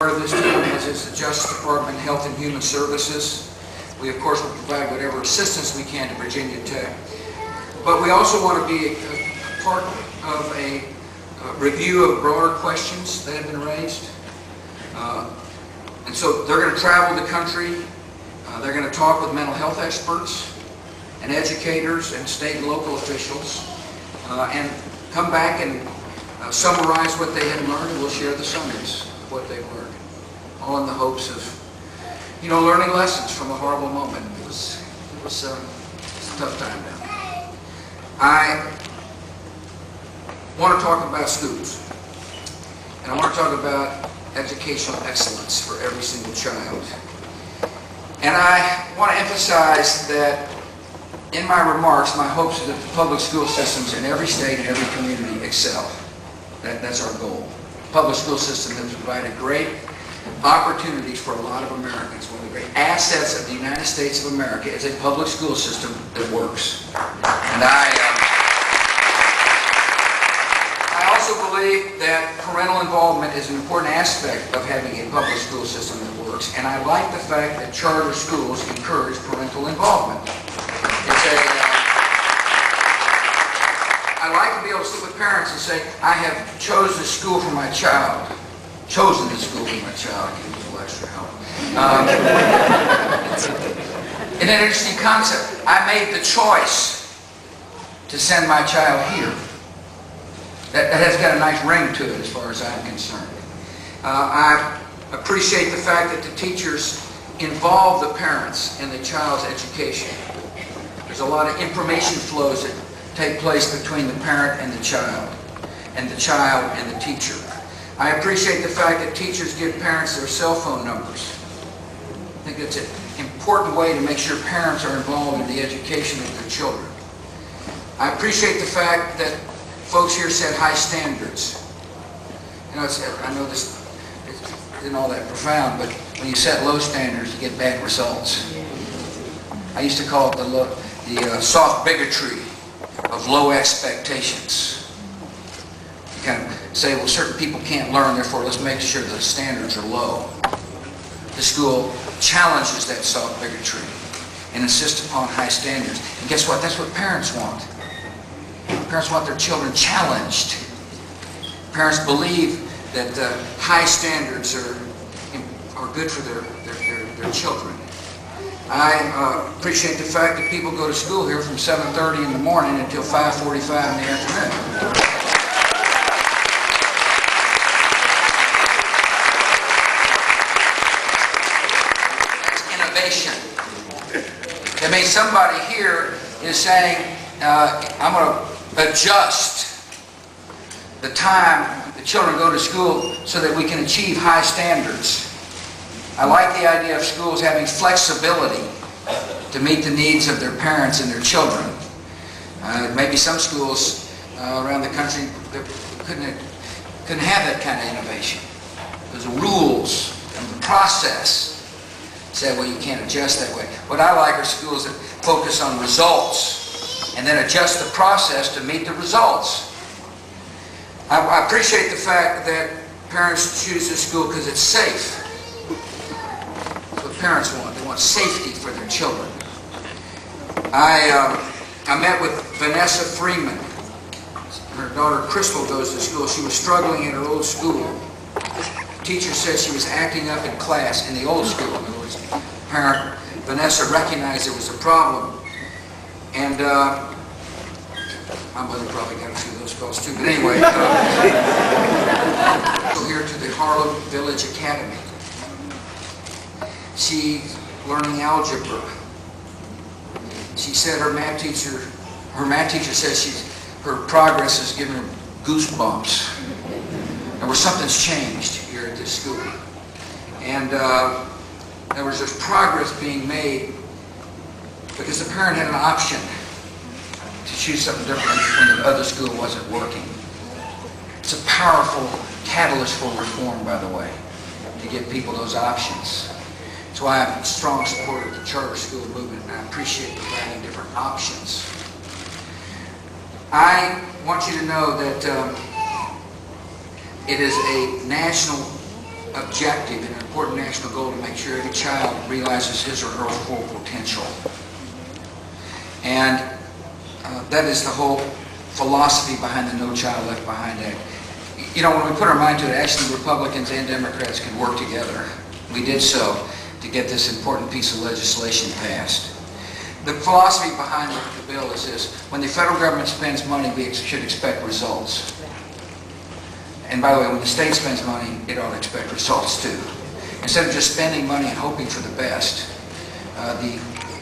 Part of this team is the Justice Department, Health and Human Services. We, of course, will provide whatever assistance we can to Virginia Tech. But we also want to be a part of a review of broader questions that have been raised. And so they're going to travel the country. They're going to talk with mental health experts and educators and state and local officials and come back and summarize what they have learned, and we'll share the summaries of what they've learned, all in the hopes of, learning lessons from a horrible moment. It was a tough time now. I want to talk about schools, and I want to talk about educational excellence for every single child. And I want to emphasize that in my remarks, my hopes is that the public school systems in every state and every community excel. That's our goal. The public school system has provided great opportunities for a lot of Americans. One of the great assets of the United States of America is a public school system that works. And I also believe that parental involvement is an important aspect of having a public school system that works. And I like the fact that charter schools encourage parental involvement. I like to be able to sit with parents and say, I have chosen this school for my child. Chosen this school for my child. Give me a little extra help. And an interesting concept. I made the choice to send my child here. That has got a nice ring to it as far as I'm concerned. I appreciate the fact that the teachers involve the parents in the child's education. There's a lot of information flows that take place between the parent and the child and the teacher. I appreciate the fact that teachers give parents their cell phone numbers. I think it's an important way to make sure parents are involved in the education of their children. I appreciate the fact that folks here said high standards. I know this isn't all that profound, but when you set low standards, you get bad results. I used to call it the soft bigotry of low expectations. You kind of say, well, certain people can't learn, therefore let's make sure the standards are low. The school challenges that soft bigotry and insists upon high standards. And guess what? That's what parents want. Parents want their children challenged. Parents believe that high standards are good for their children. I appreciate the fact that people go to school here from 7:30 in the morning until 5:45 in the afternoon. That's innovation. That means somebody here is saying, I'm going to adjust the time the children go to school so that we can achieve high standards. I like the idea of schools having flexibility to meet the needs of their parents and their children. Maybe some schools around the country couldn't have that kind of innovation. There's rules and the process say, well, you can't adjust that way. What I like are schools that focus on results and then adjust the process to meet the results. I appreciate the fact that parents choose this school because it's safe. Parents want. They want safety for their children. I met with Vanessa Freeman. Her daughter Crystal goes to school. She was struggling in her old school. The teacher said she was acting up in class in the old school. In other words, parent Vanessa recognized there was a problem. And my mother probably got a few of those calls too. But anyway, go here to the Harlem Village Academy. She's learning algebra. She said her math teacher says her progress has given her goosebumps. And something's changed here at this school. And there was this progress being made because the parent had an option to choose something different when the other school wasn't working. It's a powerful catalyst for reform, by the way, to give people those options. That's why I'm a strong supporter of the charter school movement, and I appreciate providing different options. I want you to know that it is a national objective and an important national goal to make sure every child realizes his or her full potential. And that is the whole philosophy behind the No Child Left Behind Act. You know, when we put our mind to it, actually Republicans and Democrats could work together. We did so to get this important piece of legislation passed. The philosophy behind the bill is this: when the federal government spends money, we should expect results. And by the way, when the state spends money, it ought to expect results too. Instead of just spending money and hoping for the best, the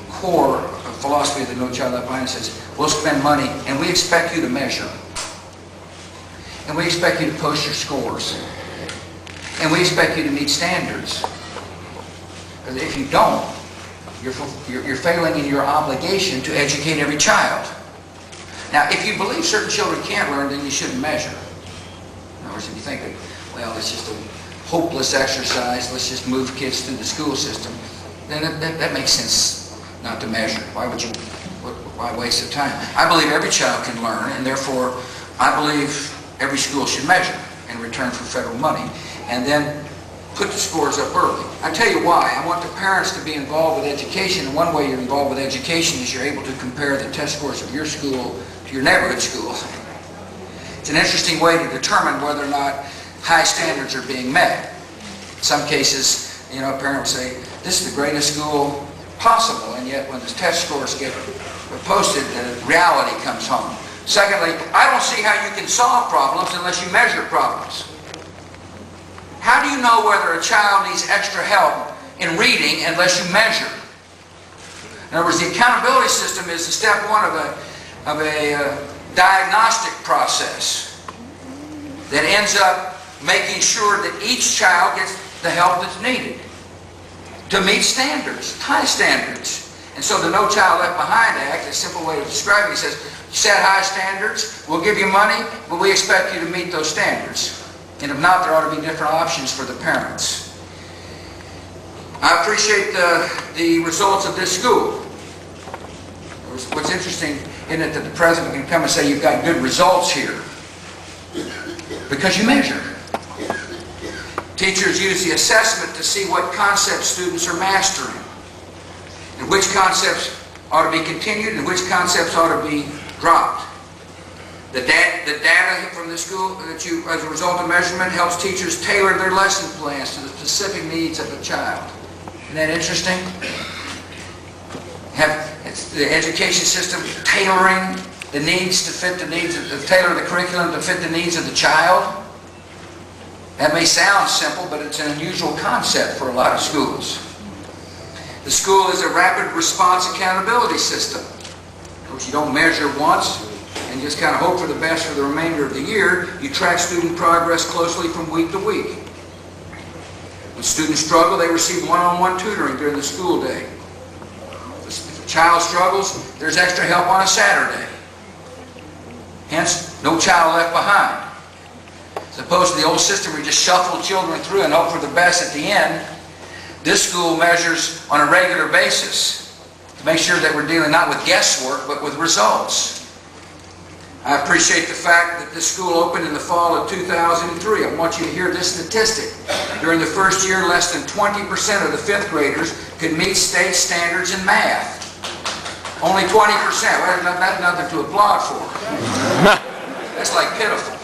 core philosophy of the No Child Left Behind says, we'll spend money and we expect you to measure. And we expect you to post your scores. And we expect you to meet standards. Because if you don't, you're failing in your obligation to educate every child. Now, if you believe certain children can't learn, then you shouldn't measure. In other words, if you think that, well, it's just a hopeless exercise, let's just move kids through the school system, then that makes sense not to measure. Why waste the time? I believe every child can learn, and therefore I believe every school should measure in return for federal money, and then put the scores up early. I tell you why. I want the parents to be involved with education, and one way you're involved with education is you're able to compare the test scores of your school to your neighborhood school. It's an interesting way to determine whether or not high standards are being met. In some cases, you know, a parent will say, this is the greatest school possible, and yet when the test scores get posted, the reality comes home. Secondly, I don't see how you can solve problems unless you measure problems. How do you know whether a child needs extra help in reading unless you measure? In other words, the accountability system is the step one of a diagnostic process that ends up making sure that each child gets the help that's needed to meet standards, high standards. And so the No Child Left Behind Act, a simple way of describing it, says, set high standards, we'll give you money, but we expect you to meet those standards. And if not, there ought to be different options for the parents. I appreciate the results of this school. What's interesting, isn't it, that the president can come and say, you've got good results here, because you measure. Teachers use the assessment to see what concepts students are mastering, and which concepts ought to be continued and which concepts ought to be dropped. The data from the school that as a result of measurement, helps teachers tailor their lesson plans to the specific needs of the child. Isn't that interesting? It's the education system tailoring the needs to fit the needs, tailor the curriculum to fit the needs of the child. That may sound simple, but it's an unusual concept for a lot of schools. The school is a rapid response accountability system. Of course, you don't measure once and just kind of hope for the best for the remainder of the year. You track student progress closely from week to week. When students struggle, they receive one-on-one tutoring during the school day. If a child struggles, there's extra help on a Saturday. Hence, no child left behind. As opposed to the old system where you just shuffle children through and hope for the best at the end, this school measures on a regular basis to make sure that we're dealing not with guesswork, but with results. I appreciate the fact that this school opened in the fall of 2003. I want you to hear this statistic. During the first year, less than 20% of the fifth graders could meet state standards in math. Only 20%. Well, that's nothing to applaud for. That's like pitiful.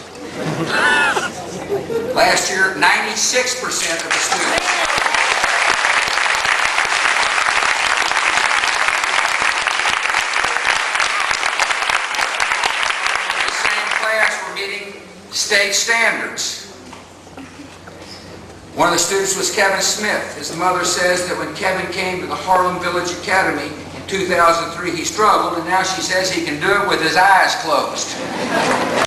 Last year, 96% of the students. State standards. One of the students was Kevin Smith. His mother says that when Kevin came to the Harlem Village Academy in 2003, he struggled, and now she says he can do it with his eyes closed.